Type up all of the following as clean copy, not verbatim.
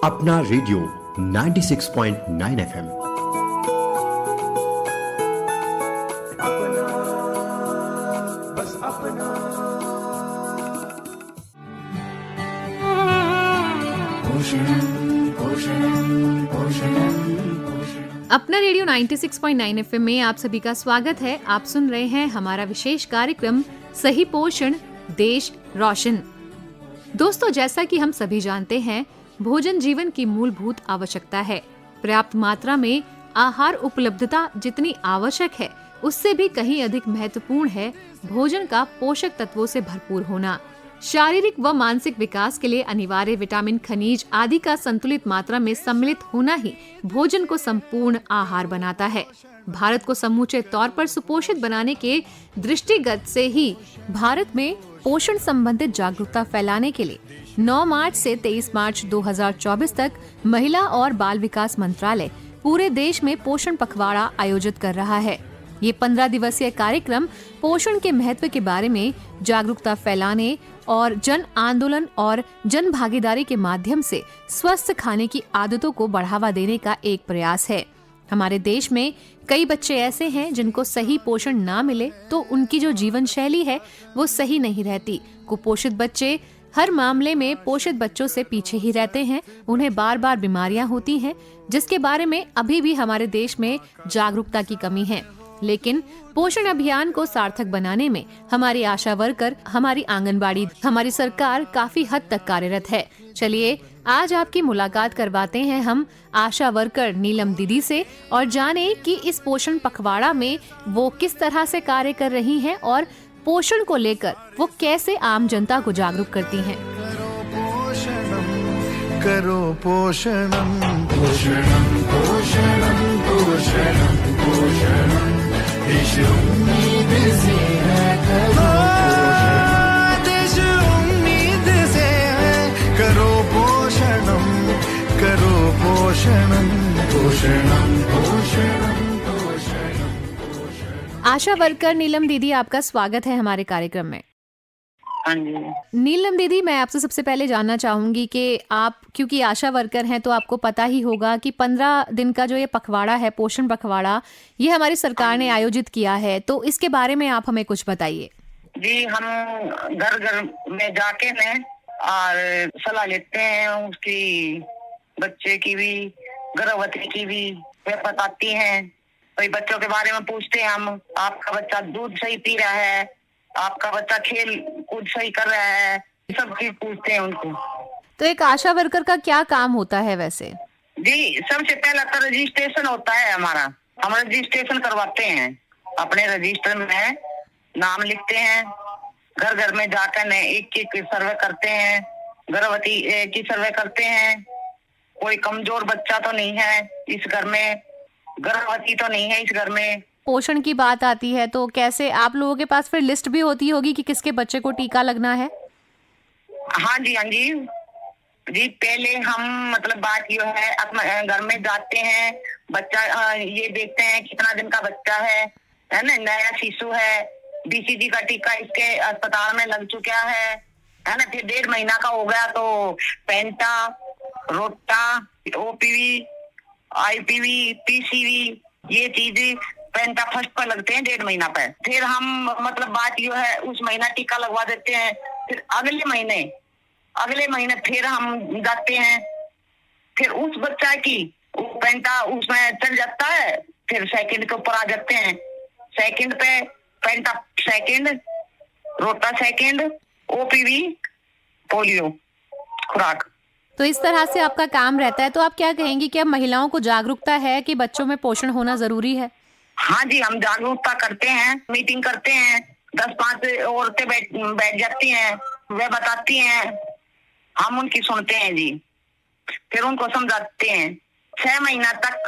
अपना radio 96.9 FM. अपना radio 96.9 FM में आप सभी का स्वागत है। आप सुन रहे हैं हमारा विशेष कार्यक्रम सही पोषण देश रोशन। दोस्तों, जैसा कि हम सभी जानते हैं, भोजन जीवन की मूलभूत आवश्यकता है। पर्याप्त मात्रा में आहार उपलब्धता जितनी आवश्यक है, उससे भी कहीं अधिक महत्वपूर्ण है भोजन का पोषक तत्वों से भरपूर होना। शारीरिक व मानसिक विकास के लिए अनिवार्य विटामिन, खनिज आदि का संतुलित मात्रा में सम्मिलित होना ही भोजन को संपूर्ण आहार बनाता है। भारत को समूचे तौर पर सुपोषित बनाने के दृष्टिगत से ही भारत में पोषण संबंधित जागरूकता फैलाने के लिए 9 मार्च से 23 मार्च 2024 तक महिला और बाल विकास मंत्रालय पूरे देश में पोषण पखवाड़ा आयोजित कर रहा है। ये 15 दिवसीय कार्यक्रम पोषण के महत्व के बारे में जागरूकता फैलाने और जन आंदोलन और जन भागीदारी के माध्यम से स्वस्थ खाने की आदतों को बढ़ावा देने का एक प्रयास है। हमारे देश में कई बच्चे ऐसे हैं जिनको सही पोषण ना मिले तो उनकी जो जीवन शैली है वो सही नहीं रहती। कुपोषित बच्चे हर मामले में पोषित बच्चों से पीछे ही रहते हैं। उन्हें बार बार बीमारियां होती हैं, जिसके बारे में अभी भी हमारे देश में जागरूकता की कमी है। लेकिन पोषण अभियान को सार्थक बनाने में हमारी आशा वर्कर, हमारी आंगनबाड़ी, हमारी सरकार काफी हद तक कार्यरत है। चलिए आज आपकी मुलाकात करवाते हैं हम आशा वर्कर नीलम दीदी से और जाने कि इस पोषण पखवाड़ा में वो किस तरह से कार्य कर रही हैं और पोषण को लेकर वो कैसे आम जनता को जागरूक करती हैं। करो पोषणम पोषणम पोषणम पोषणम पोषणम देश उम्मीद से है, देश उम्मीद से है, करो पोषणम पोषणम पोषणम पोषणम। आशा वर्कर नीलम दीदी, आपका स्वागत है हमारे कार्यक्रम में। नीलम दीदी, मैं आपसे सबसे पहले जानना चाहूंगी कि आप क्योंकि आशा वर्कर हैं तो आपको पता ही होगा कि 15 दिन का जो ये पखवाड़ा है, पोषण पखवाड़ा, ये हमारी सरकार ने आयोजित किया है, तो इसके बारे में आप हमें कुछ बताइए। जी, हम घर घर में जाके न और सलाह लेते हैं, उसकी बच्चे की भी, गर्भवती की भी, वे बताती हैं। भाई बच्चों के बारे में पूछते हैं हम, आपका बच्चा दूध सही पी रहा है, आपका बच्चा खेल कूद सही कर रहा है, सब चीज पूछते हैं उनको। तो एक आशा वर्कर का क्या काम होता है वैसे? जी, सबसे पहला तो रजिस्ट्रेशन होता है हमारा। हम रजिस्ट्रेशन करवाते हैं, अपने रजिस्टर में नाम लिखते हैं, घर घर में जाकर एक सर्वे करते हैं, गर्भवती की सर्वे करते हैं, कोई कमजोर बच्चा तो नहीं है इस घर में, गर्भवती तो नहीं है इस घर में। पोषण की बात आती है तो कैसे आप लोगों के पास फिर लिस्ट भी होती होगी कि किसके बच्चे को टीका लगना है? हाँ जी जी, पहले हम बात ये है, अपने घर में जाते हैं, बच्चा ये देखते हैं कितना दिन का बच्चा है ना, नया शिशु है, बीसीजी का टीका इसके अस्पताल में लग चुका है ना। फिर 1.5 महीना का हो गया तो पेंटा, रोटा, ओपीवी, आईपीवी, पीसीवी, ये चीजें पेंटा फर्स्ट पर लगते हैं 1.5 महीना पर। फिर हम बात ये है, उस महीना टीका लगवा देते हैं। फिर अगले महीने फिर हम जाते हैं, फिर उस बच्चा की पेंटा उसमें चल जाता है, फिर सेकंड के ऊपर आ जाते हैं। सेकंड पे पेंटा सेकंड, रोटा सेकंड, ओपीवी, पोलियो खुराक। तो इस तरह से आपका काम रहता है। तो आप क्या कहेंगी कि अब महिलाओं को जागरूकता है कि बच्चों में पोषण होना जरूरी है? हाँ जी, हम जागरूकता करते हैं, मीटिंग करते हैं, 10-5 औरतें बैठ जाती हैं, वे बताती हैं, हम उनकी सुनते हैं जी, फिर उनको समझाते हैं। 6 महीना तक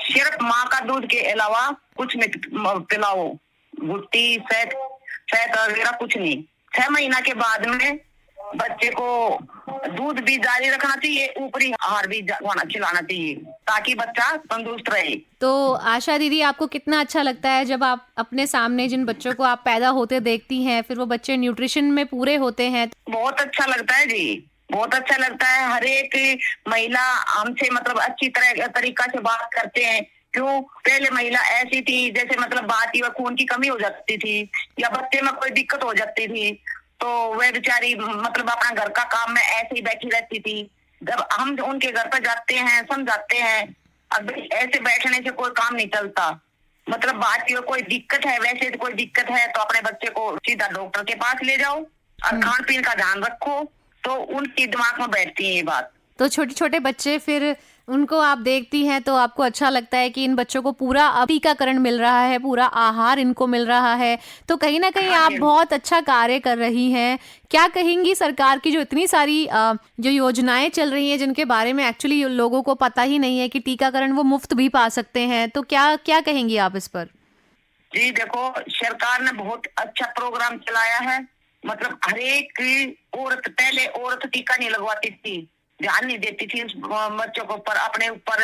सिर्फ माँ का दूध के अलावा कुछ नहीं पिलाओ, गुट्टी, शहद वगैरह कुछ नहीं। 6 महीना के बाद में बच्चे को दूध भी जारी रखना चाहिए, ऊपरी आहार भी खिलाना चाहिए ताकि बच्चा तंदुरुस्त रहे। तो आशा दीदी, आपको कितना अच्छा लगता है जब आप अपने सामने जिन बच्चों को आप पैदा होते देखती हैं, फिर वो बच्चे न्यूट्रिशन में पूरे होते हैं? बहुत अच्छा लगता है जी, बहुत अच्छा लगता है। हर एक महिला हमसे मतलब अच्छी तरीका से बात करते हैं। क्यों, पहले महिला ऐसी थी जैसे मतलब बात या खून की कमी हो जाती थी या बच्चे में कोई दिक्कत हो जाती थी तो वह बेचारी मतलब अपना घर का काम में ऐसे ही बैठी रहती थी। जब हम उनके घर पर जाते हैं, समझाते हैं, अब ऐसे बैठने से कोई काम नहीं चलता। मतलब बात ये कोई दिक्कत है, वैसे कोई दिक्कत है तो अपने बच्चे को सीधा डॉक्टर के पास ले जाओ और खान पीन का ध्यान रखो, तो उनके दिमाग में बैठती है ये बात। तो छोटे छोटे बच्चे, फिर उनको आप देखती हैं तो आपको अच्छा लगता है कि इन बच्चों को पूरा टीकाकरण मिल रहा है, पूरा आहार इनको मिल रहा है, तो कहीं ना कहीं आप बहुत अच्छा कार्य कर रही हैं। क्या कहेंगी सरकार की जो इतनी सारी जो योजनाएं चल रही हैं जिनके बारे में एक्चुअली लोगों को पता ही नहीं है कि टीकाकरण वो मुफ्त भी पा सकते हैं, तो क्या क्या कहेंगी आप इस पर? जी देखो, सरकार ने बहुत अच्छा प्रोग्राम चलाया है। मतलब हर एक औरत, पहले औरत टीका नहीं लगवाती थी, ध्यान नहीं देती थी बच्चों को ऊपर, अपने ऊपर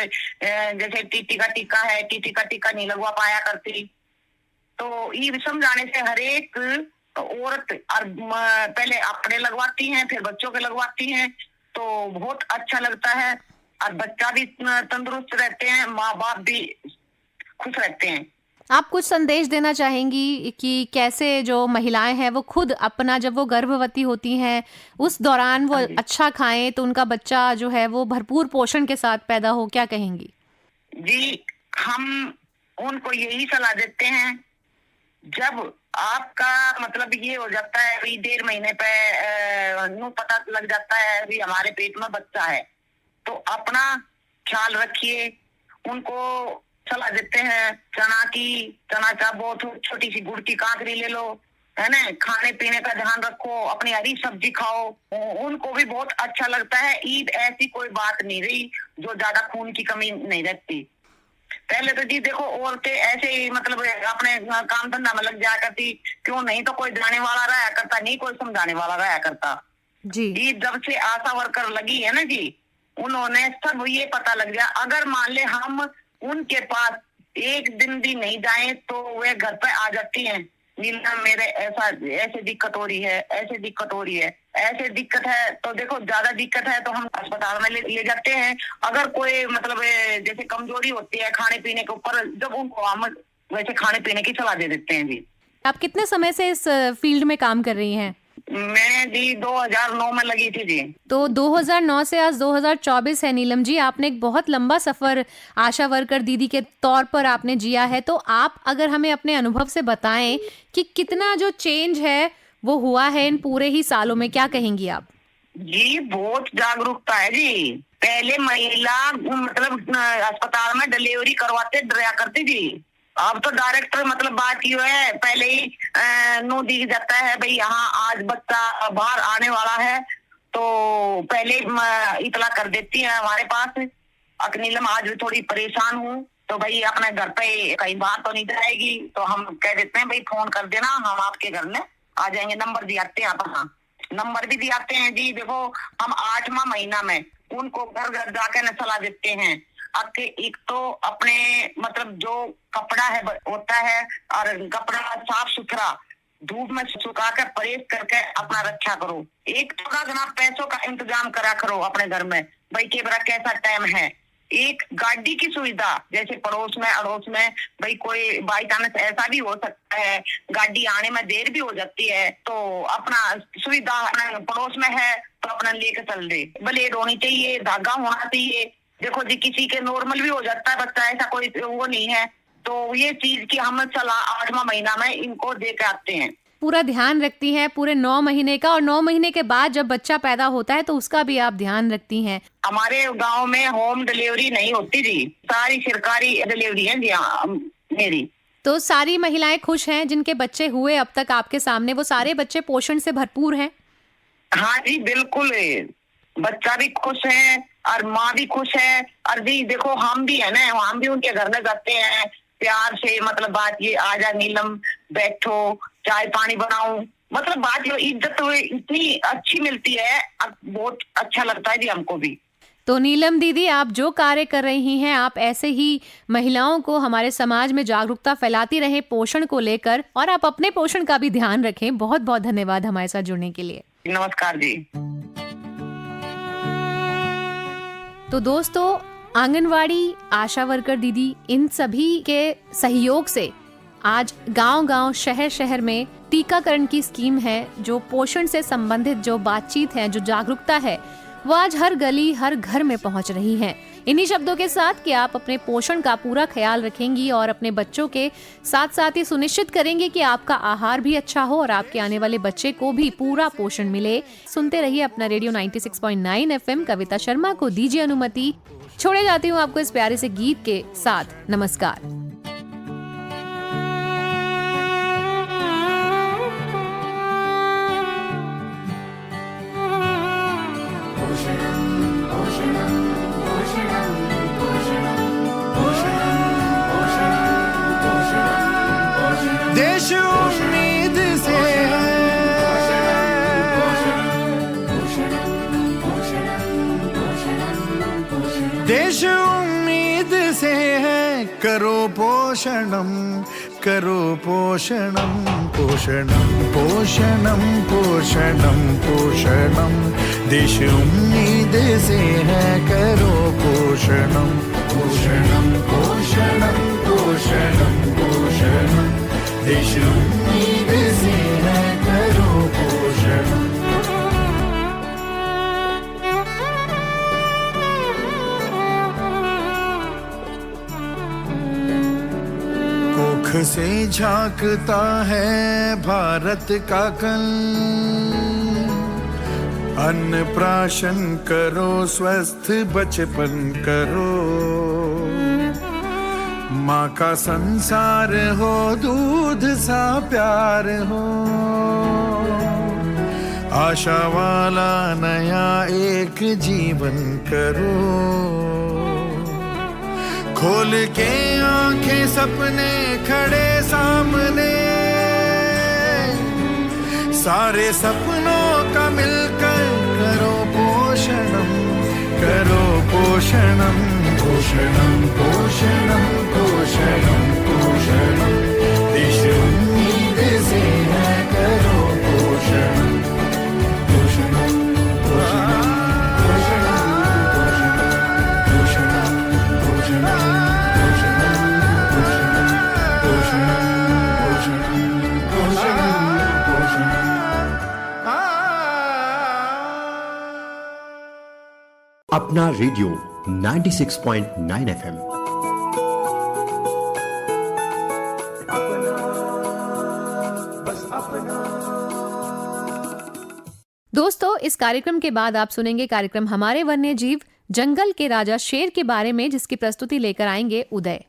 जैसे टीटी का टीका है, टीटी का टीका नहीं लगवा पाया करती। तो ये समझाने से हर एक औरत पहले अपने लगवाती हैं, फिर बच्चों के लगवाती हैं, तो बहुत अच्छा लगता है और बच्चा भी तंदुरुस्त रहते हैं, माँ बाप भी खुश रहते हैं। आप कुछ संदेश देना चाहेंगी कि कैसे जो महिलाएं हैं वो खुद अपना, जब वो गर्भवती होती हैं उस दौरान वो अच्छा खाएं तो उनका बच्चा जो है वो भरपूर पोषण के साथ पैदा हो, क्या कहेंगी? जी हम उनको यही सलाह देते हैं, जब आपका मतलब ये हो जाता है अभी 1.5 महीने पे पता लग जाता है अभी हमारे पेट में बच्चा है, तो अपना ख्याल रखिए। उनको सलाह देते हैं चना का बहुत छोटी सी गुड़ की कांकरी ले लो, है ना, खाने पीने का ध्यान रखो, अपनी हरी सब्जी खाओ, उनको भी बहुत अच्छा लगता है। ईद ऐसी कोई बात नहीं रही जो ज्यादा खून की कमी नहीं रहती। पहले तो जी देखो औरतें ऐसे ही मतलब अपने काम धंधा में लग जाया करती, क्यों नहीं तो कोई जाने वाला रहा करता, नहीं कोई समझाने वाला रहा करता जी। जब से आशा वर्कर लगी है ना जी, उन्होंने सब ये पता लग गया। अगर मान ले हम उनके पास एक दिन भी नहीं जाए तो वे घर पे आ जाती हैं, नीलम मेरे ऐसे दिक्कत हो रही है, ऐसे दिक्कत हो रही है, ऐसे दिक्कत है, तो देखो ज्यादा दिक्कत है तो हम अस्पताल में ले जाते हैं। अगर कोई मतलब जैसे कमजोरी होती है खाने पीने के ऊपर, जब उनको हम वैसे खाने पीने की सलाह दे देते हैं जी। आप कितने समय से इस फील्ड में काम कर रही हैं? मैं जी 2009 में लगी थी जी। तो 2009 से आज 2024 है नीलम जी, आपने एक बहुत लंबा सफर आशा वर्कर दीदी के तौर पर आपने जिया है, तो आप अगर हमें अपने अनुभव से बताएं कि कितना जो चेंज है वो हुआ है इन पूरे ही सालों में, क्या कहेंगी आप? जी बहुत जागरूकता है जी। पहले महिला मतलब अस्पताल में डिलीवरी करवाते डरा करती थी, अब तो डायरेक्ट मतलब बात ये है, पहले ही नो दी जाता है भाई यहाँ आज बच्चा बाहर आने वाला है, तो पहले इतला कर देती है हमारे पास। अकनीलम आज भी थोड़ी परेशान हूँ तो भाई अपने घर पे कहीं बात तो नहीं जाएगी, तो हम कह देते हैं भाई फोन कर देना, हम आपके घर में आ जाएंगे। नंबर दियाते हैं आप, हाँ नंबर भी दियाते हैं जी। देखो हम 8वां महीना में उनको घर घर जाकर न सलाह देते हैं आपके, एक तो अपने मतलब जो कपड़ा है होता है और कपड़ा साफ सुथरा धूप में सुखा कर परहेज करके अपना रक्षा करो। एक थोड़ा घना पैसों का इंतजाम करा करो अपने घर में, भाई के बड़ा कैसा टाइम है। एक गाड़ी की सुविधा, जैसे पड़ोस में अड़ोस में भाई कोई बाई चांस ऐसा भी हो सकता है गाड़ी आने में देर भी हो जाती है, तो अपना सुविधा अपना पड़ोस में है तो अपना लेकर चल दे। ब्लेड होनी चाहिए, धागा होना चाहिए। देखो जी किसी के नॉर्मल भी हो जाता है बच्चा, ऐसा कोई वो नहीं है, तो ये चीज की हम सलाह 8वां महीना में इनको दे के आते हैं। पूरा ध्यान रखती हैं पूरे 9 महीने का, और 9 महीने के बाद जब बच्चा पैदा होता है तो उसका भी आप ध्यान रखती हैं। हमारे गांव में होम डिलीवरी नहीं होती जी, सारी सरकारी डिलीवरी है जी मेरी। तो सारी महिलाएं खुश हैं जिनके बच्चे हुए अब तक आपके सामने, वो सारे बच्चे पोषण से भरपूर हैं? हाँ जी बिल्कुल, बच्चा भी खुश है और माँ भी खुश है। और जी देखो हम भी है ना, हम भी उनके घर में जाते हैं प्यार से, मतलब बात ये आजा नीलम बैठो चाय पानी बनाऊं, मतलब बात ये इज्जत इतनी अच्छी मिलती है, अब बहुत अच्छा लगता है जी हमको भी। तो नीलम दीदी, आप जो कार्य कर रही हैं आप ऐसे ही महिलाओं को हमारे समाज में जागरूकता फैलाती रहें पोषण को लेकर, और आप अपने पोषण का भी ध्यान रखें। बहुत बहुत धन्यवाद हमारे साथ जुड़ने के लिए। नमस्कार जी। तो दोस्तों, आंगनवाड़ी, आशा वर्कर दीदी, इन सभी के सहयोग से आज गांव-गांव, शहर-शहर में टीकाकरण की स्कीम है। जो पोषण से संबंधित जो बातचीत है, जो जागरूकता है, वो आज हर गली, हर घर में पहुंच रही है। इन्हीं शब्दों के साथ कि आप अपने पोषण का पूरा ख्याल रखेंगी और अपने बच्चों के साथ साथ ये सुनिश्चित करेंगे कि आपका आहार भी अच्छा हो और आपके आने वाले बच्चे को भी पूरा पोषण मिले। सुनते रहिए अपना रेडियो 96.9 FM। कविता शर्मा को दीजिए अनुमति, छोड़े जाती हूँ आपको इस प्यारे से गीत के साथ। नमस्कार। देश उम्मीद से है, देश उम्मीद से है, करो पोषणम, करो पोषणम, पोषणम पोषणम पोषणम पोषणम। देश उम्मीद से है, करो पोषणम, पोषणम पोषणम पोषणम पोषणम। देश उम्मीद से है, करो पोषणम। मुख से झांकता है भारत का कल, अन्न प्राशन करो, स्वस्थ बचपन करो। माँ का संसार हो, दूध सा प्यार हो, आशा वाला नया एक जीवन करो। खोल के आंखें, सपने खड़े सामने, सारे सपनों का मिलकर करो पोषणम, करो पोषणम, पोषणम पोषणम पोषणम पोषणम। देश उम्मीद से है, करो पोषणम, पोषणम पोषणम पोषणम पोषणम पोषणम पोषणम पोषणम पोषणम। अपना रेडियो 96.9 FM। दोस्तों, इस कार्यक्रम के बाद आप सुनेंगे कार्यक्रम हमारे वन्य जीव, जंगल के राजा शेर के बारे में, जिसकी प्रस्तुति लेकर आएंगे उदय।